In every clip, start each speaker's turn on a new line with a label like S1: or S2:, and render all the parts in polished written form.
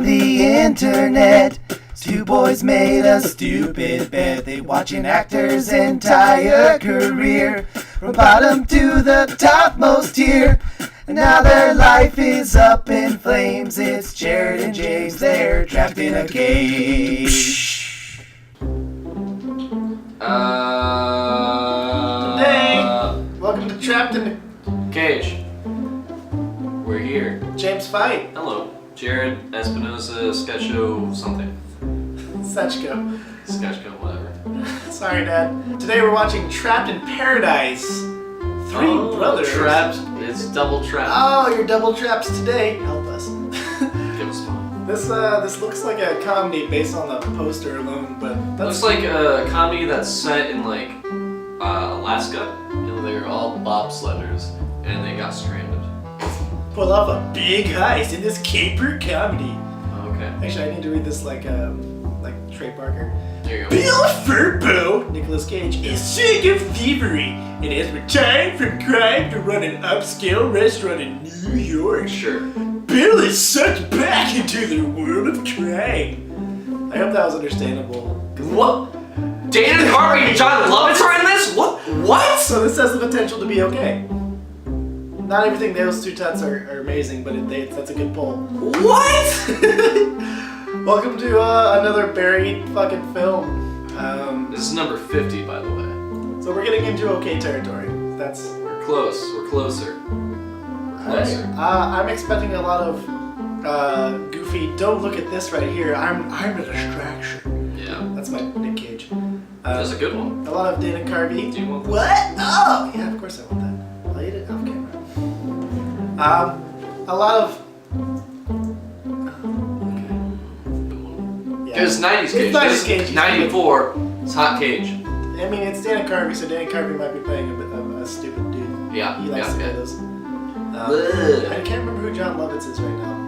S1: on the internet. Two boys made a stupid bet. They watch an actor's entire career, from bottom to the topmost tier. And now their life is up in flames. It's Jared and James, they're trapped in a cage.
S2: Today, welcome to Trapped in the
S3: Cage. We're here.
S2: James Fight.
S3: Hello. Jared Espinosa, sketch show something.
S2: Sechko.
S3: Sketchco, whatever.
S2: Sorry, Dad. Today we're watching Trapped in Paradise. Three brothers.
S3: Trapped. It's double trapped.
S2: Oh, you're double trapped today. Help us.
S3: Give us one.
S2: This looks like a comedy based on the poster alone, but
S3: Looks like a comedy that's set in like Alaska. You know, they're all bobsledders and they got stranded.
S2: pull off a big heist in this caper comedy.
S3: Okay.
S2: Actually, I need to read this like Trey Parker.
S3: There you go.
S2: Bill Furbo, Nicolas Cage, is sick of thievery and has retired from crime to run an upscale restaurant in New York.
S3: Sure.
S2: Bill is sucked back into the world of crime. I hope that was understandable.
S3: What? Dana Carvey and John Lovitz are in this? What?
S2: So this has the potential to be okay. Not everything those two tuts are amazing, but that's a good pull.
S3: What?
S2: Welcome to another buried fucking film.
S3: This is number 50, by the way.
S2: So we're getting into okay territory.
S3: We're close. We're closer. We're closer.
S2: I'm expecting a lot of goofy. Don't look at this right here. I'm a distraction.
S3: Yeah.
S2: That's my Nick Cage.
S3: That's a good one.
S2: A lot of Dana Carvey.
S3: Do you want this?
S2: What? Oh, yeah. Of course I want that. I'll eat it off camera. A lot of.
S3: It was 90's Cage.
S2: It's 90's Cage.
S3: 94. It's Hot Cage.
S2: I mean, it's Dana Carvey, so Dana Carvey might be playing a stupid dude.
S3: Yeah.
S2: He likes to play those. I can't remember who John Lovitz is right now.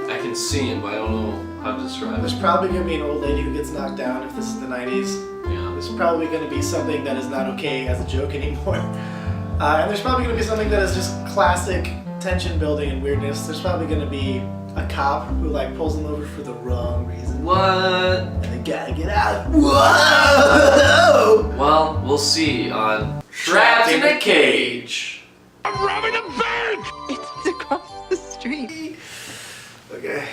S3: I can see him, but I don't know how to describe
S2: There's
S3: it.
S2: probably going to be an old lady who gets knocked down if this is the 90s.
S3: Yeah.
S2: There's probably going to be something that is not okay as a joke anymore. And there's probably going to be something that is just classic tension building and weirdness. There's probably going to be a cop who like pulls him over for the wrong reason.
S3: What?
S2: And they gotta get out. Whoa!
S3: Well, we'll see on Trapped in a Cage.
S4: I'm robbing a bank!
S5: It's across the street.
S2: Okay.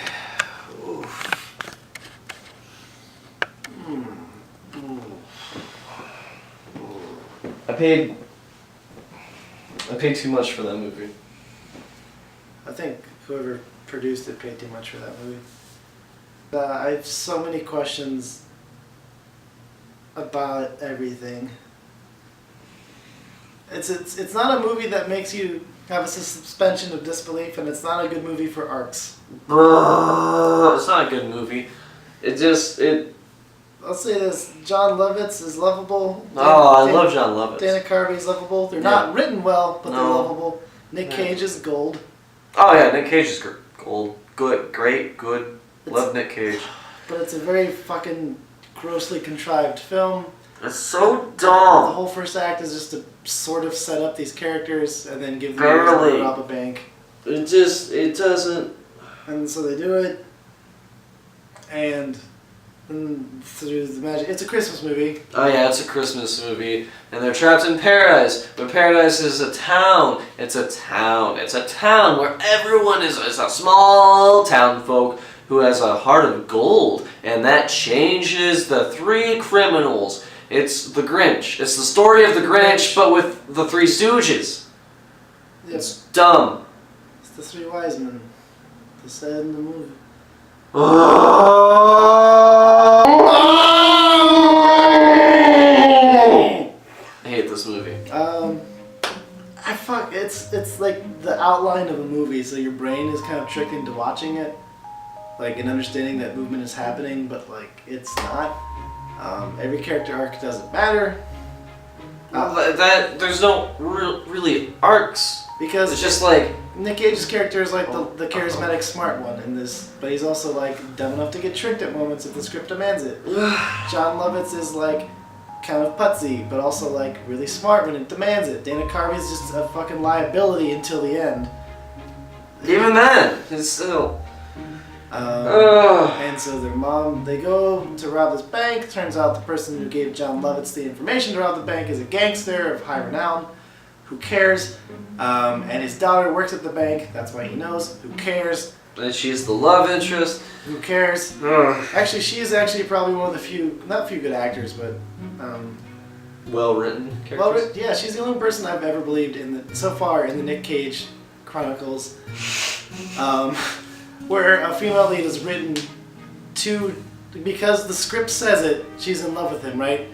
S3: I paid too much for that movie.
S2: I think whoever produced it paid too much for that movie. I have so many questions about everything. It's not a movie that makes you have a suspension of disbelief, and it's not a good movie for arcs.
S3: It's not a good movie.
S2: I'll say this: John Lovitz is lovable.
S3: I love John Lovitz.
S2: Dana Carvey's lovable. They're not written well, but they're lovable. Nick Cage is gold.
S3: Oh yeah, Nick Cage is gold. Good, great, good. Love Nick Cage.
S2: But it's a very fucking grossly contrived film.
S3: It's so
S2: The
S3: dumb.
S2: whole first act is just to sort of set up these characters and then give them
S3: Barely.
S2: to rob a bank.
S3: It doesn't.
S2: And so they do it, and through the magic, it's a Christmas movie.
S3: Oh yeah, it's a Christmas movie, and they're trapped in paradise. But paradise is a town. It's a town. It's a town where everyone is a small town folk who has a heart of gold, and that changes the three criminals. It's the Grinch. It's the story of the Grinch, but with the Three Stooges.
S2: Yep.
S3: It's dumb.
S2: It's the three wise men. They said in the movie.
S3: I hate this movie.
S2: It's like the outline of a movie, so your brain is kind of tricked into watching it, like and understanding that movement is happening, but like it's not. Every character arc doesn't matter.
S3: There's no really arcs.
S2: Because
S3: it's just like
S2: Nick Cage's character is like the charismatic smart one in this, but he's also like dumb enough to get tricked at moments if the script demands it. John Lovitz is like kind of putsy, but also like really smart when it demands it. Dana Carvey's just a fucking liability until the end.
S3: even then, it's still.
S2: And so their mom, they go to rob this bank. Turns out the person who gave John Lovitz the information to rob the bank is a gangster of high renown. Who cares? And his daughter works at the bank. That's why he knows. Who cares?
S3: And she's the love interest.
S2: Who cares? Actually, she is actually probably one of the few, not few good actors, but
S3: Well-written characters.
S2: well, yeah, she's the only person I've ever believed so far in the Nick Cage Chronicles, where a female lead is written because the script says it, she's in love with him, right?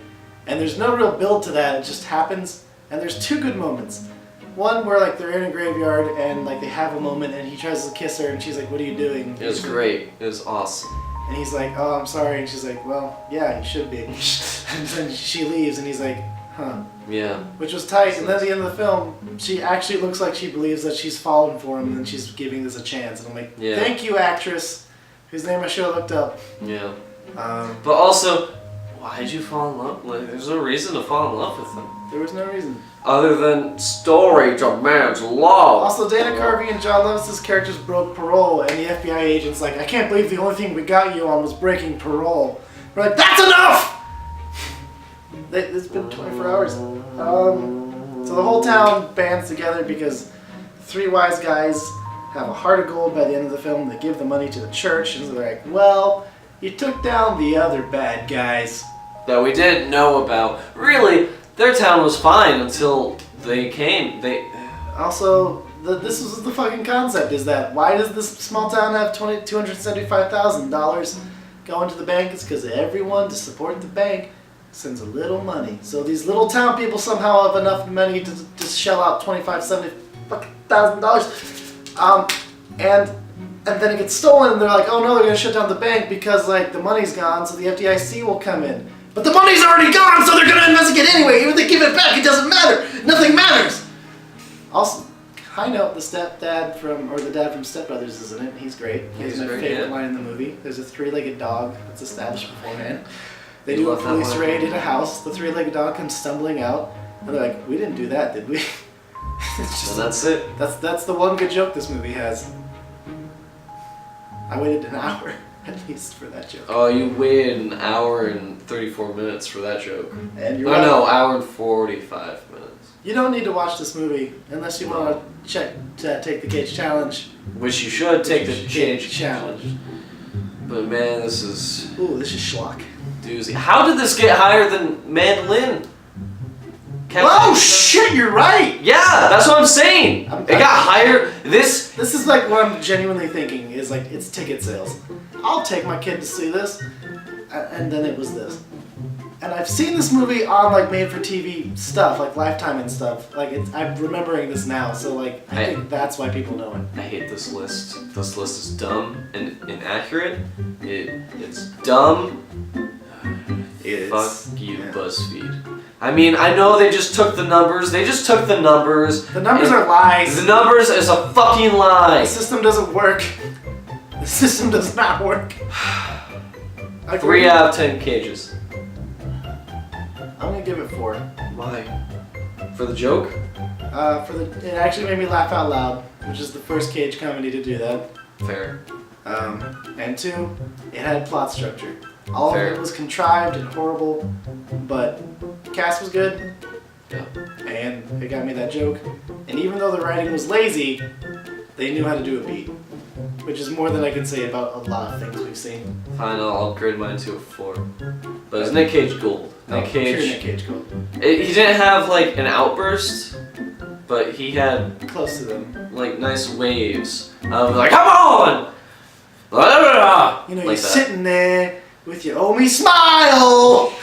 S2: And there's no real build to that, it just happens, and there's two good moments. One where like they're in a graveyard and like they have a moment and he tries to kiss her and she's like, what are you doing?
S3: It was great. It was awesome.
S2: And he's like, oh, I'm sorry. And she's like, well, yeah, you should be. And then she leaves and he's like, huh.
S3: Yeah.
S2: Which was tight. And then at the end of the film, she actually looks like she believes that she's fallen for him and then she's giving this a chance. And I'm like, thank you, actress, whose name I should have looked up.
S3: Yeah. But also, why'd you fall in love? Like, there's no reason to fall in love with him.
S2: There was no reason.
S3: Other than story to man's love.
S2: Also, Dana Carvey and John Lovitz's characters broke parole, and the FBI agent's like, I can't believe the only thing we got you on was breaking parole. We're like, that's enough! It's been 24 hours. So the whole town bands together because three wise guys have a heart of gold by the end of the film. They give the money to the church, and so they're like, well, you took down the other bad guys.
S3: That we didn't know about. Really, their town was fine until they came.
S2: Also, this was the fucking concept, is that why does this small town have $275,000 go into the bank? It's because everyone, to support the bank, sends a little money. So these little town people somehow have enough money to shell out $75,000. And then it gets stolen and they're like, oh no, they're gonna shut down the bank because like the money's gone, so the FDIC will come in. But the money's already gone, so they're gonna investigate anyway. Even if they give it back, it doesn't matter. Nothing matters. Also, high note, the dad from Step Brothers is in it. He's great. He's my favorite line in the movie. There's a three-legged dog that's established beforehand. They do a police raid in a house. The three-legged dog comes stumbling out, and they're like, "We didn't do that, did we?" It's just,
S3: and that's it.
S2: That's the one good joke this movie has. I waited an hour at least for that joke.
S3: Oh, you waited an hour and 34 minutes for that joke.
S2: And you're
S3: no, hour and 45 minutes.
S2: You don't need to watch this movie unless you want to take the Cage Challenge.
S3: Which you should take the Cage Challenge. But man, this is...
S2: Ooh, this is schlock.
S3: Doozy. How did this get higher than Mandolin?
S2: Oh shit, you're right!
S3: Yeah, that's what I'm saying! It got higher. This
S2: is like what I'm genuinely thinking is like, it's ticket sales. I'll take my kid to see this. And then it was this. And I've seen this movie on like made-for-TV stuff, like Lifetime and stuff. Like I'm remembering this now, so like I think that's why people know it.
S3: I hate this list. This list is dumb and inaccurate. It's dumb. Fuck you, BuzzFeed. I mean, I know they just took the numbers. The numbers
S2: are lies.
S3: The numbers is a fucking lie.
S2: The system doesn't work. The system does not work.
S3: 3 out of 10 cages.
S2: I'm gonna give it 4.
S3: Why? For the joke?
S2: It actually made me laugh out loud, which is the first Cage comedy to do that.
S3: Fair.
S2: And 2, it had plot structure. All
S3: Fair.
S2: of it was contrived and horrible, but cast was good.
S3: Yeah.
S2: And it got me that joke. And even though the writing was lazy, they knew how to do a beat, which is more than I can say about a lot of things we've seen.
S3: Fine, I'll upgrade mine to a 4. But it's Nick Cage gold. Nick Cage.
S2: Pure Nick Cage gold.
S3: He didn't have like an outburst, but he had
S2: Close to them.
S3: like nice waves of like, come on! Blah, blah, blah,
S2: You know,
S3: like
S2: you're
S3: that.
S2: sitting there with your "Oh me smile."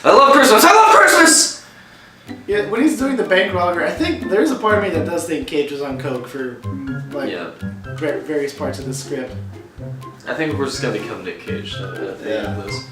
S3: I love Christmas! I love Christmas!
S2: Yeah, when he's doing the bank robbery, I think there's a part of me that does think Cage was on coke for like various parts of the script.
S3: I think we're just gonna become Nick Cage at the end of this.